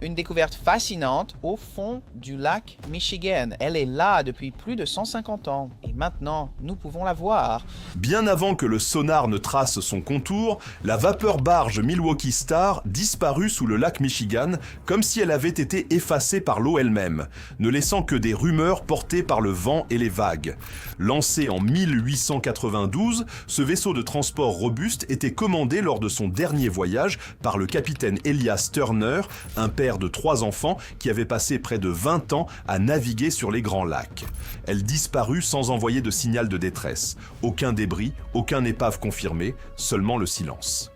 Une découverte fascinante au fond du lac Michigan. Elle est là depuis plus de 150 ans et maintenant nous pouvons la voir. Bien avant que le sonar ne trace son contour, la vapeur-barge Milwaukee Star disparut sous le lac Michigan comme si elle avait été effacée par l'eau elle-même, ne laissant que des rumeurs portées par le vent et les vagues. Lancé en 1892, ce vaisseau de transport robuste était commandé lors de son dernier voyage par le capitaine Elias Turner, un père de 3 enfants qui avait passé près de 20 ans à naviguer sur les grands lacs. Elle disparut sans envoyer de signal de détresse. Aucun débris, aucun épave confirmé, seulement le silence.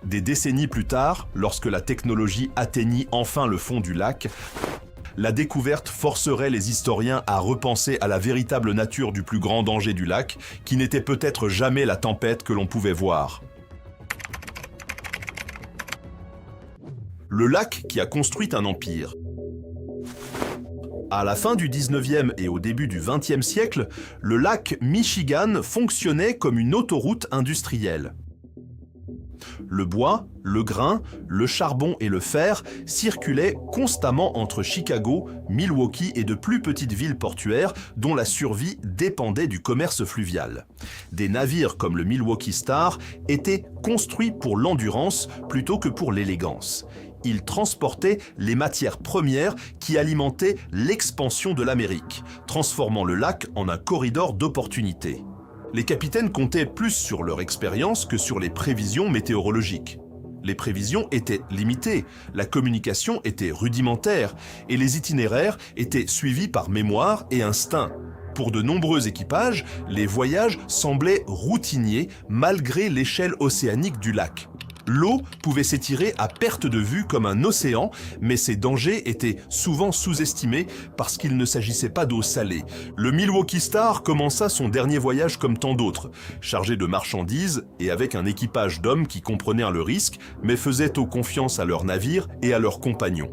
Des décennies plus tard, lorsque la technologie atteignit enfin le fond du lac, la découverte forcerait les historiens à repenser à la véritable nature du plus grand danger du lac, qui n'était peut-être jamais la tempête que l'on pouvait voir. Le lac qui a construit un empire. À la fin du 19e et au début du 20e siècle, le lac Michigan fonctionnait comme une autoroute industrielle. Le bois, le grain, le charbon et le fer circulaient constamment entre Chicago, Milwaukee et de plus petites villes portuaires dont la survie dépendait du commerce fluvial. Des navires comme le Milwaukee Star étaient construits pour l'endurance plutôt que pour l'élégance. Ils transportaient les matières premières qui alimentaient l'expansion de l'Amérique, transformant le lac en un corridor d'opportunités. Les capitaines comptaient plus sur leur expérience que sur les prévisions météorologiques. Les prévisions étaient limitées, la communication était rudimentaire et les itinéraires étaient suivis par mémoire et instinct. Pour de nombreux équipages, les voyages semblaient routiniers malgré l'échelle océanique du lac. L'eau pouvait s'étirer à perte de vue comme un océan, mais ses dangers étaient souvent sous-estimés parce qu'il ne s'agissait pas d'eau salée. Le Milwaukee Star commença son dernier voyage comme tant d'autres, chargé de marchandises et avec un équipage d'hommes qui comprenaient le risque, mais faisaient confiance à leur navire et à leurs compagnons.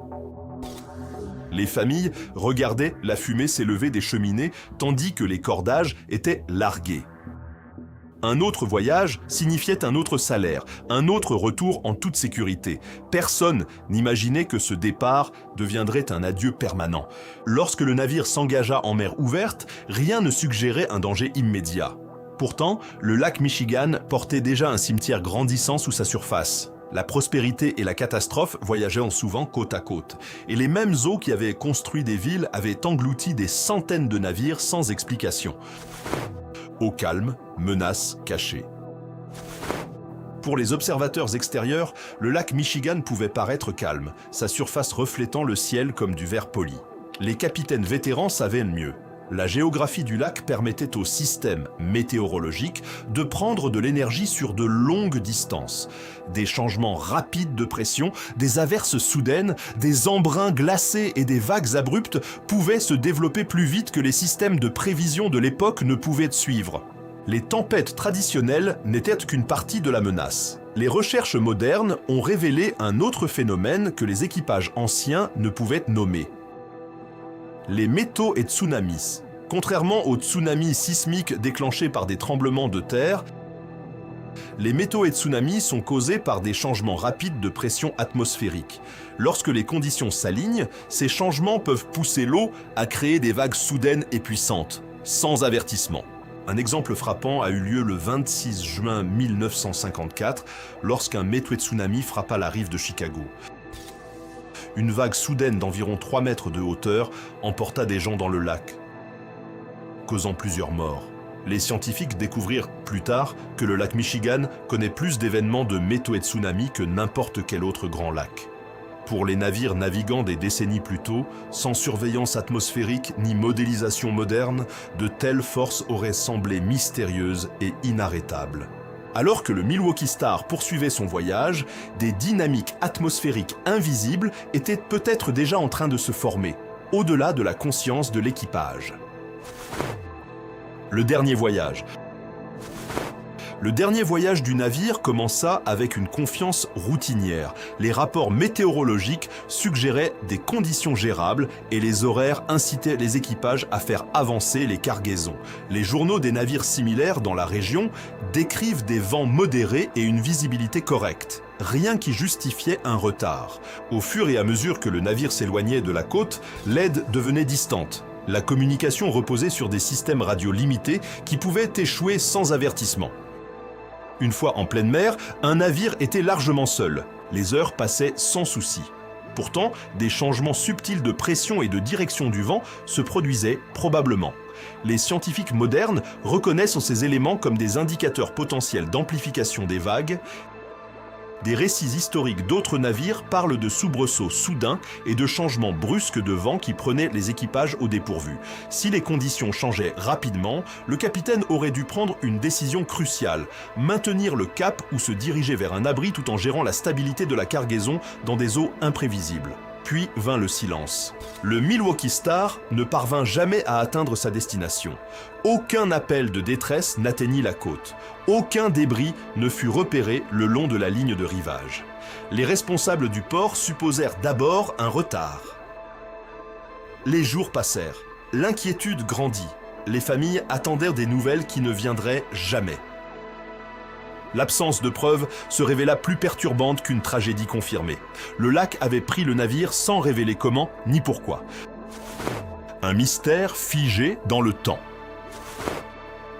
Les familles regardaient la fumée s'élever des cheminées tandis que les cordages étaient largués. Un autre voyage signifiait un autre salaire, un autre retour en toute sécurité. Personne n'imaginait que ce départ deviendrait un adieu permanent. Lorsque le navire s'engagea en mer ouverte, rien ne suggérait un danger immédiat. Pourtant, le lac Michigan portait déjà un cimetière grandissant sous sa surface. La prospérité et la catastrophe voyageaient souvent côte à côte. Et les mêmes eaux qui avaient construit des villes avaient englouti des centaines de navires sans explication. Eau calme, menace cachée. Pour les observateurs extérieurs, le lac Michigan pouvait paraître calme, sa surface reflétant le ciel comme du verre poli. Les capitaines vétérans savaient mieux. La géographie du lac permettait au système météorologique de prendre de l'énergie sur de longues distances. Des changements rapides de pression, des averses soudaines, des embruns glacés et des vagues abruptes pouvaient se développer plus vite que les systèmes de prévision de l'époque ne pouvaient suivre. Les tempêtes traditionnelles n'étaient qu'une partie de la menace. Les recherches modernes ont révélé un autre phénomène que les équipages anciens ne pouvaient nommer. Les métaux et tsunamis. Contrairement aux tsunamis sismiques déclenchés par des tremblements de terre, les métaux et tsunamis sont causés par des changements rapides de pression atmosphérique. Lorsque les conditions s'alignent, ces changements peuvent pousser l'eau à créer des vagues soudaines et puissantes, sans avertissement. Un exemple frappant a eu lieu le 26 juin 1954, lorsqu'un métaux et tsunami frappa la rive de Chicago. Une vague soudaine d'environ 3 mètres de hauteur emporta des gens dans le lac, causant plusieurs morts. Les scientifiques découvrirent plus tard que le lac Michigan connaît plus d'événements de métaux et tsunamis que n'importe quel autre grand lac. Pour les navires naviguant des décennies plus tôt, sans surveillance atmosphérique ni modélisation moderne, de telles forces auraient semblé mystérieuses et inarrêtables. Alors que le Milwaukee Star poursuivait son voyage, des dynamiques atmosphériques invisibles étaient peut-être déjà en train de se former, au-delà de la conscience de l'équipage. Le dernier voyage. Le dernier voyage du navire commença avec une confiance routinière. Les rapports météorologiques suggéraient des conditions gérables et les horaires incitaient les équipages à faire avancer les cargaisons. Les journaux des navires similaires dans la région décrivent des vents modérés et une visibilité correcte. Rien qui justifiait un retard. Au fur et à mesure que le navire s'éloignait de la côte, l'aide devenait distante. La communication reposait sur des systèmes radio limités qui pouvaient échouer sans avertissement. Une fois en pleine mer, un navire était largement seul. Les heures passaient sans souci. Pourtant, des changements subtils de pression et de direction du vent se produisaient probablement. Les scientifiques modernes reconnaissent ces éléments comme des indicateurs potentiels d'amplification des vagues. Des récits historiques d'autres navires parlent de soubresauts soudains et de changements brusques de vent qui prenaient les équipages au dépourvu. Si les conditions changeaient rapidement, le capitaine aurait dû prendre une décision cruciale, maintenir le cap ou se diriger vers un abri tout en gérant la stabilité de la cargaison dans des eaux imprévisibles. Puis vint le silence. Le Milwaukee Star ne parvint jamais à atteindre sa destination. Aucun appel de détresse n'atteignit la côte. Aucun débris ne fut repéré le long de la ligne de rivage. Les responsables du port supposèrent d'abord un retard. Les jours passèrent. L'inquiétude grandit. Les familles attendirent des nouvelles qui ne viendraient jamais. L'absence de preuves se révéla plus perturbante qu'une tragédie confirmée. Le lac avait pris le navire sans révéler comment ni pourquoi. Un mystère figé dans le temps.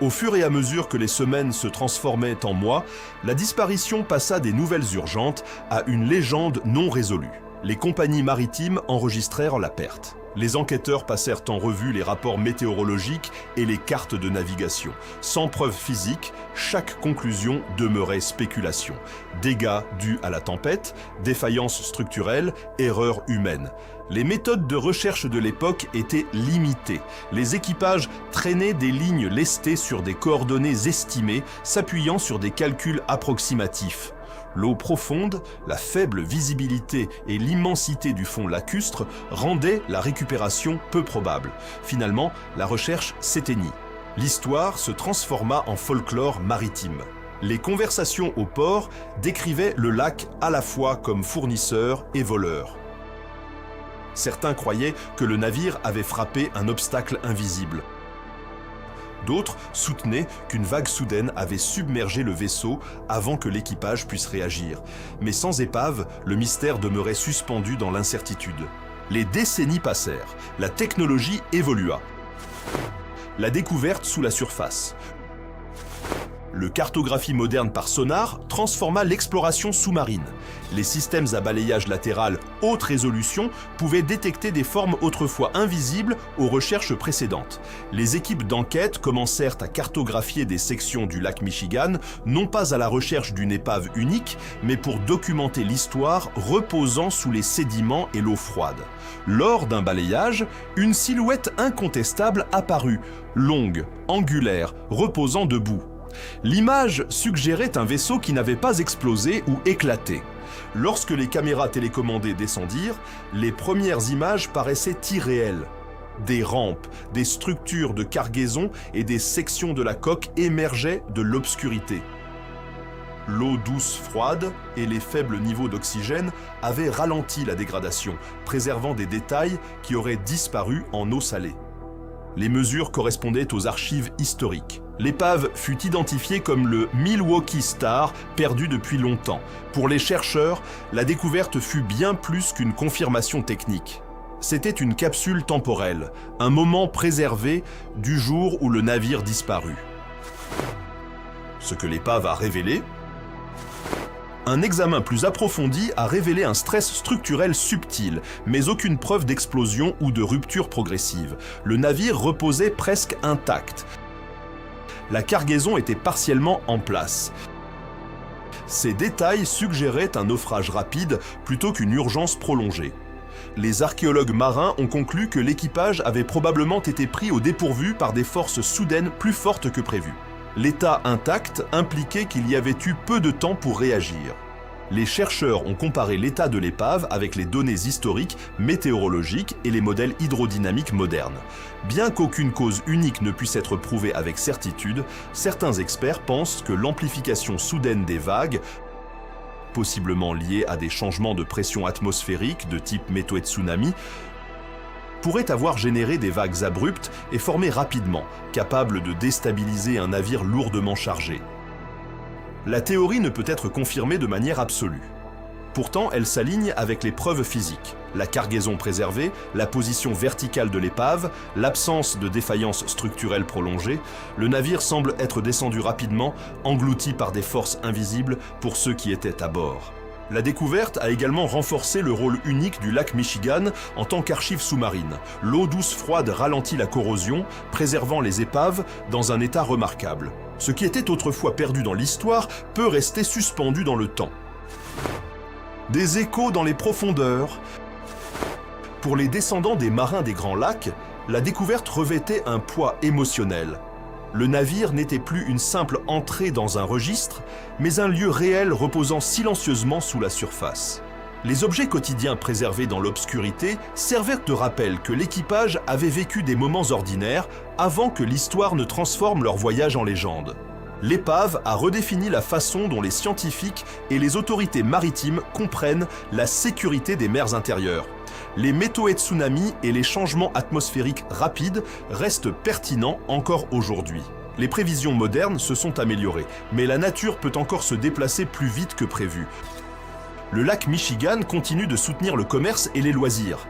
Au fur et à mesure que les semaines se transformaient en mois, la disparition passa des nouvelles urgentes à une légende non résolue. Les compagnies maritimes enregistrèrent la perte. Les enquêteurs passèrent en revue les rapports météorologiques et les cartes de navigation. Sans preuve physique, chaque conclusion demeurait spéculation. Dégâts dus à la tempête, défaillances structurelles, erreurs humaines. Les méthodes de recherche de l'époque étaient limitées. Les équipages traînaient des lignes lestées sur des coordonnées estimées, s'appuyant sur des calculs approximatifs. L'eau profonde, la faible visibilité et l'immensité du fond lacustre rendaient la récupération peu probable. Finalement, la recherche s'éteignit. L'histoire se transforma en folklore maritime. Les conversations au port décrivaient le lac à la fois comme fournisseur et voleur. Certains croyaient que le navire avait frappé un obstacle invisible. D'autres soutenaient qu'une vague soudaine avait submergé le vaisseau avant que l'équipage puisse réagir. Mais sans épave, le mystère demeurait suspendu dans l'incertitude. Les décennies passèrent, la technologie évolua. La découverte sous la surface. Le cartographie moderne par sonar transforma l'exploration sous-marine. Les systèmes à balayage latéral haute résolution pouvaient détecter des formes autrefois invisibles aux recherches précédentes. Les équipes d'enquête commencèrent à cartographier des sections du lac Michigan, non pas à la recherche d'une épave unique, mais pour documenter l'histoire reposant sous les sédiments et l'eau froide. Lors d'un balayage, une silhouette incontestable apparut, longue, angulaire, reposant debout. L'image suggérait un vaisseau qui n'avait pas explosé ou éclaté. Lorsque les caméras télécommandées descendirent, les premières images paraissaient irréelles. Des rampes, des structures de cargaison et des sections de la coque émergeaient de l'obscurité. L'eau douce froide et les faibles niveaux d'oxygène avaient ralenti la dégradation, préservant des détails qui auraient disparu en eau salée. Les mesures correspondaient aux archives historiques. L'épave fut identifiée comme le Milwaukee Star, perdu depuis longtemps. Pour les chercheurs, la découverte fut bien plus qu'une confirmation technique. C'était une capsule temporelle, un moment préservé du jour où le navire disparut. Ce que l'épave a révélé, un examen plus approfondi a révélé un stress structurel subtil, mais aucune preuve d'explosion ou de rupture progressive. Le navire reposait presque intact. La cargaison était partiellement en place. Ces détails suggéraient un naufrage rapide plutôt qu'une urgence prolongée. Les archéologues marins ont conclu que l'équipage avait probablement été pris au dépourvu par des forces soudaines plus fortes que prévu. L'état intact impliquait qu'il y avait eu peu de temps pour réagir. Les chercheurs ont comparé l'état de l'épave avec les données historiques, météorologiques et les modèles hydrodynamiques modernes. Bien qu'aucune cause unique ne puisse être prouvée avec certitude, certains experts pensent que l'amplification soudaine des vagues, possiblement liée à des changements de pression atmosphérique de type météo et tsunami, pourrait avoir généré des vagues abruptes et formées rapidement, capables de déstabiliser un navire lourdement chargé. La théorie ne peut être confirmée de manière absolue. Pourtant, elle s'aligne avec les preuves physiques. La cargaison préservée, la position verticale de l'épave, l'absence de défaillance structurelle prolongée, le navire semble être descendu rapidement, englouti par des forces invisibles pour ceux qui étaient à bord. La découverte a également renforcé le rôle unique du lac Michigan en tant qu'archive sous-marine. L'eau douce froide ralentit la corrosion, préservant les épaves dans un état remarquable. Ce qui était autrefois perdu dans l'histoire peut rester suspendu dans le temps. Des échos dans les profondeurs. Pour les descendants des marins des Grands Lacs, la découverte revêtait un poids émotionnel. Le navire n'était plus une simple entrée dans un registre, mais un lieu réel reposant silencieusement sous la surface. Les objets quotidiens préservés dans l'obscurité servirent de rappel que l'équipage avait vécu des moments ordinaires avant que l'histoire ne transforme leur voyage en légende. L'épave a redéfini la façon dont les scientifiques et les autorités maritimes comprennent la sécurité des mers intérieures. Les météos et tsunamis et les changements atmosphériques rapides restent pertinents encore aujourd'hui. Les prévisions modernes se sont améliorées, mais la nature peut encore se déplacer plus vite que prévu. Le lac Michigan continue de soutenir le commerce et les loisirs.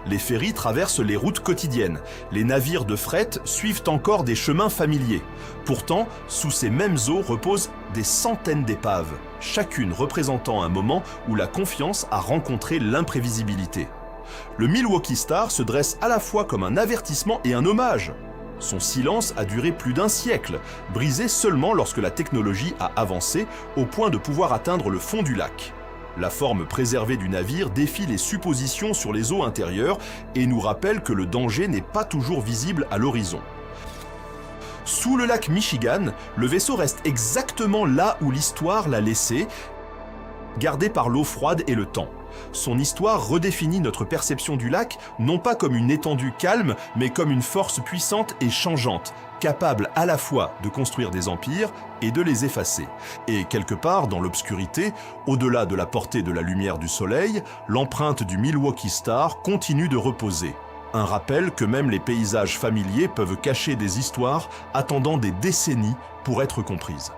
Les ferries traversent les routes quotidiennes. Les navires de fret suivent encore des chemins familiers. Pourtant, sous ces mêmes eaux reposent des centaines d'épaves, chacune représentant un moment où la confiance a rencontré l'imprévisibilité. Le Milwaukee Star se dresse à la fois comme un avertissement et un hommage. Son silence a duré plus d'un siècle, brisé seulement lorsque la technologie a avancé au point de pouvoir atteindre le fond du lac. La forme préservée du navire défie les suppositions sur les eaux intérieures et nous rappelle que le danger n'est pas toujours visible à l'horizon. Sous le lac Michigan, le vaisseau reste exactement là où l'histoire l'a laissé, gardé par l'eau froide et le temps. Son histoire redéfinit notre perception du lac, non pas comme une étendue calme, mais comme une force puissante et changeante, capable à la fois de construire des empires et de les effacer. Et quelque part dans l'obscurité, au-delà de la portée de la lumière du soleil, l'empreinte du Milwaukee Star continue de reposer. Un rappel que même les paysages familiers peuvent cacher des histoires attendant des décennies pour être comprises.